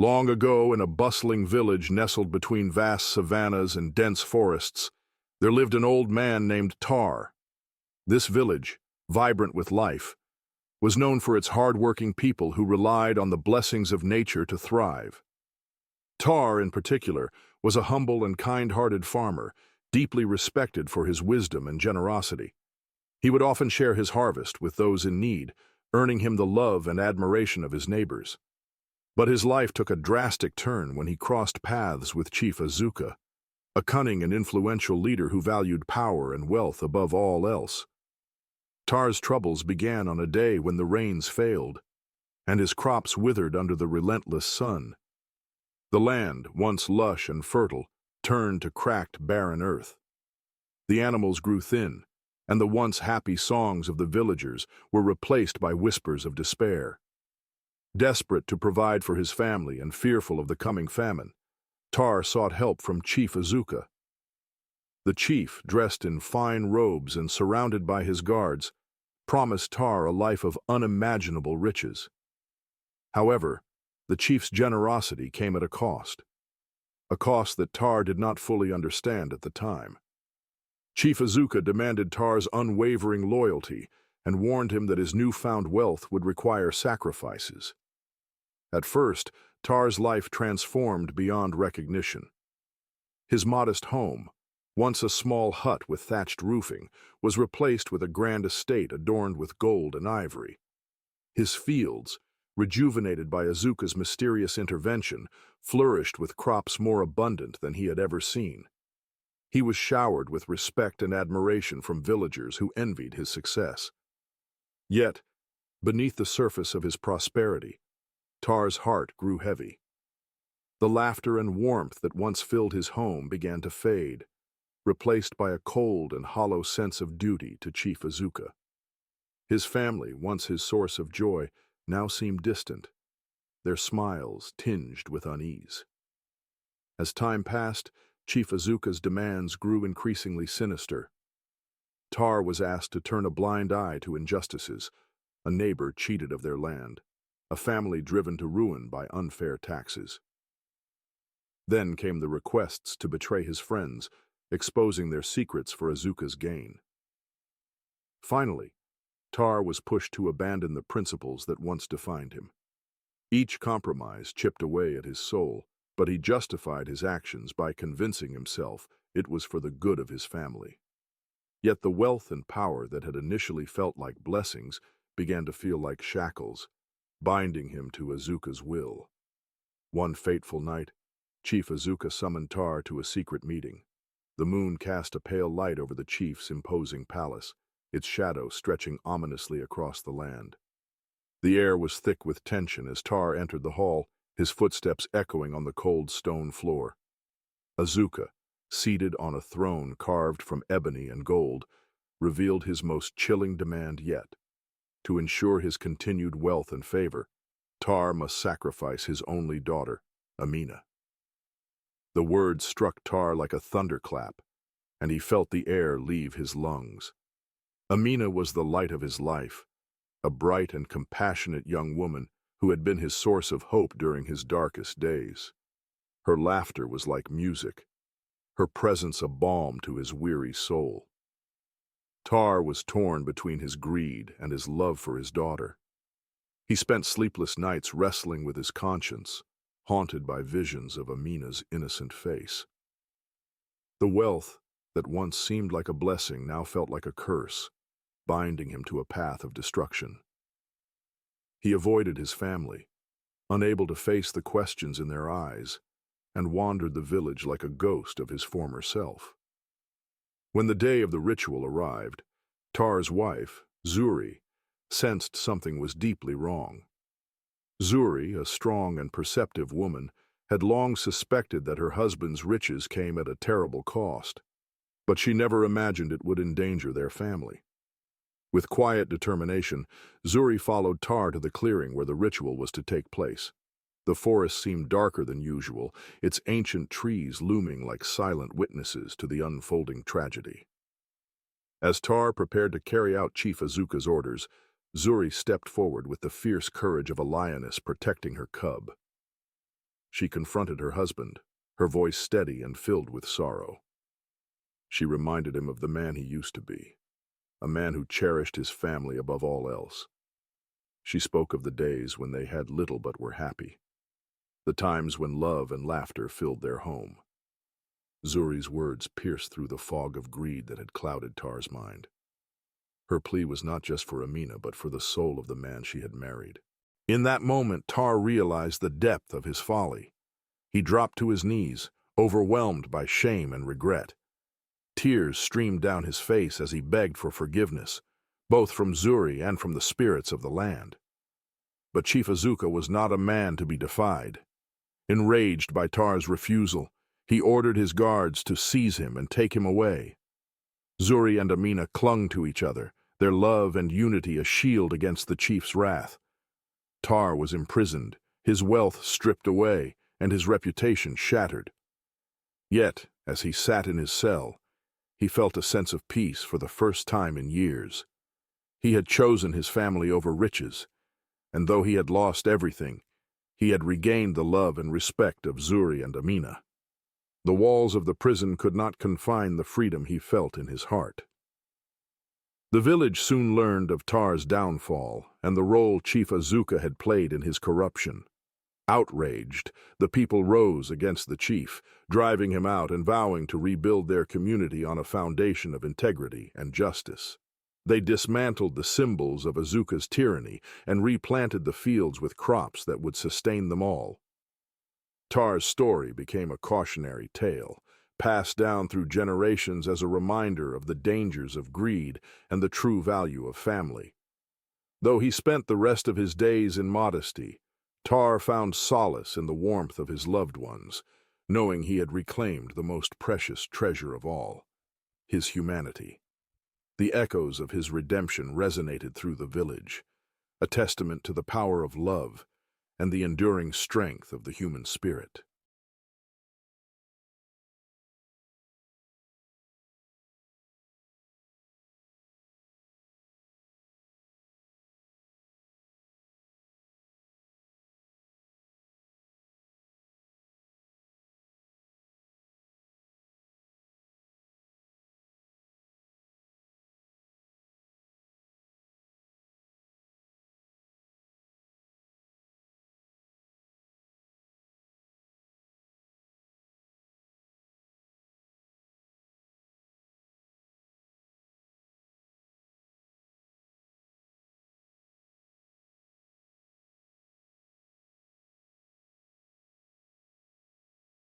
Long ago, in a bustling village nestled between vast savannas and dense forests, there lived an old man named Tar. This village, vibrant with life, was known for its hardworking people who relied on the blessings of nature to thrive. Tar, in particular, was a humble and kind-hearted farmer, deeply respected for his wisdom and generosity. He would often share his harvest with those in need, earning him the love and admiration of his neighbors. But his life took a drastic turn when he crossed paths with Chief Azuka, a cunning and influential leader who valued power and wealth above all else. Tar's troubles began on a day when the rains failed, and his crops withered under the relentless sun. The land, once lush and fertile, turned to cracked, barren earth. The animals grew thin, and the once happy songs of the villagers were replaced by whispers of despair. Desperate to provide for his family and fearful of the coming famine, Tar sought help from Chief Azuka. The chief, dressed in fine robes and surrounded by his guards, promised Tar a life of unimaginable riches. However, the chief's generosity came at a cost that Tar did not fully understand at the time. Chief Azuka demanded Tar's unwavering loyalty and warned him that his newfound wealth would require sacrifices. At first, Tar's life transformed beyond recognition. His modest home, once a small hut with thatched roofing, was replaced with a grand estate adorned with gold and ivory. His fields, rejuvenated by Azuka's mysterious intervention, flourished with crops more abundant than he had ever seen. He was showered with respect and admiration from villagers who envied his success. Yet, beneath the surface of his prosperity, Tar's heart grew heavy. The laughter and warmth that once filled his home began to fade, replaced by a cold and hollow sense of duty to Chief Azuka. His family, once his source of joy, now seemed distant, their smiles tinged with unease. As time passed, Chief Azuka's demands grew increasingly sinister. Tar was asked to turn a blind eye to injustices, a neighbor cheated of their land, a family driven to ruin by unfair taxes. Then came the requests to betray his friends, exposing their secrets for Azuka's gain. Finally, Tar was pushed to abandon the principles that once defined him. Each compromise chipped away at his soul, but he justified his actions by convincing himself it was for the good of his family. Yet the wealth and power that had initially felt like blessings began to feel like shackles, binding him to Azuka's will. One fateful night, Chief Azuka summoned Tar to a secret meeting. The moon cast a pale light over the chief's imposing palace, its shadow stretching ominously across the land. The air was thick with tension as Tar entered the hall, his footsteps echoing on the cold stone floor. Azuka, seated on a throne carved from ebony and gold, revealed his most chilling demand yet. To ensure his continued wealth and favor, Tar must sacrifice his only daughter, Amina. The words struck Tar like a thunderclap, and he felt the air leave his lungs. Amina was the light of his life, a bright and compassionate young woman who had been his source of hope during his darkest days. Her laughter was like music, her presence a balm to his weary soul. Tar was torn between his greed and his love for his daughter. He spent sleepless nights wrestling with his conscience, haunted by visions of Amina's innocent face. The wealth that once seemed like a blessing now felt like a curse, binding him to a path of destruction. He avoided his family, unable to face the questions in their eyes, and wandered the village like a ghost of his former self. When the day of the ritual arrived, Tar's wife, Zuri, sensed something was deeply wrong. Zuri, a strong and perceptive woman, had long suspected that her husband's riches came at a terrible cost, but she never imagined it would endanger their family. With quiet determination, Zuri followed Tar to the clearing where the ritual was to take place. The forest seemed darker than usual, its ancient trees looming like silent witnesses to the unfolding tragedy. As Tar prepared to carry out Chief Azuka's orders, Zuri stepped forward with the fierce courage of a lioness protecting her cub. she confronted her husband, her voice steady and filled with sorrow. She reminded him of the man he used to be, a man who cherished his family above all else. She spoke of the days when they had little but were happy, the times when love and laughter filled their home. Zuri's words pierced through the fog of greed that had clouded Tar's mind. Her plea was not just for Amina, but for the soul of the man she had married. In that moment, Tar realized the depth of his folly. He dropped to his knees, overwhelmed by shame and regret. Tears streamed down his face as he begged for forgiveness, both from Zuri and from the spirits of the land. But Chief Azuka was not a man to be defied. Enraged by Tar's refusal, he ordered his guards to seize him and take him away. Zuri and Amina clung to each other, their love and unity a shield against the chief's wrath. Tar was imprisoned, his wealth stripped away, and his reputation shattered. Yet, as he sat in his cell, he felt a sense of peace for the first time in years. He had chosen his family over riches, and though he had lost everything, he had regained the love and respect of Zuri and Amina. The walls of the prison could not confine the freedom he felt in his heart. The village soon learned of Tar's downfall and the role Chief Azuka had played in his corruption. Outraged, the people rose against the chief, driving him out and vowing to rebuild their community on a foundation of integrity and justice. They dismantled the symbols of Azuka's tyranny and replanted the fields with crops that would sustain them all. Tar's story became a cautionary tale, passed down through generations as a reminder of the dangers of greed and the true value of family. Though he spent the rest of his days in modesty, Tar found solace in the warmth of his loved ones, knowing he had reclaimed the most precious treasure of all, his humanity. The echoes of his redemption resonated through the village, a testament to the power of love and the enduring strength of the human spirit.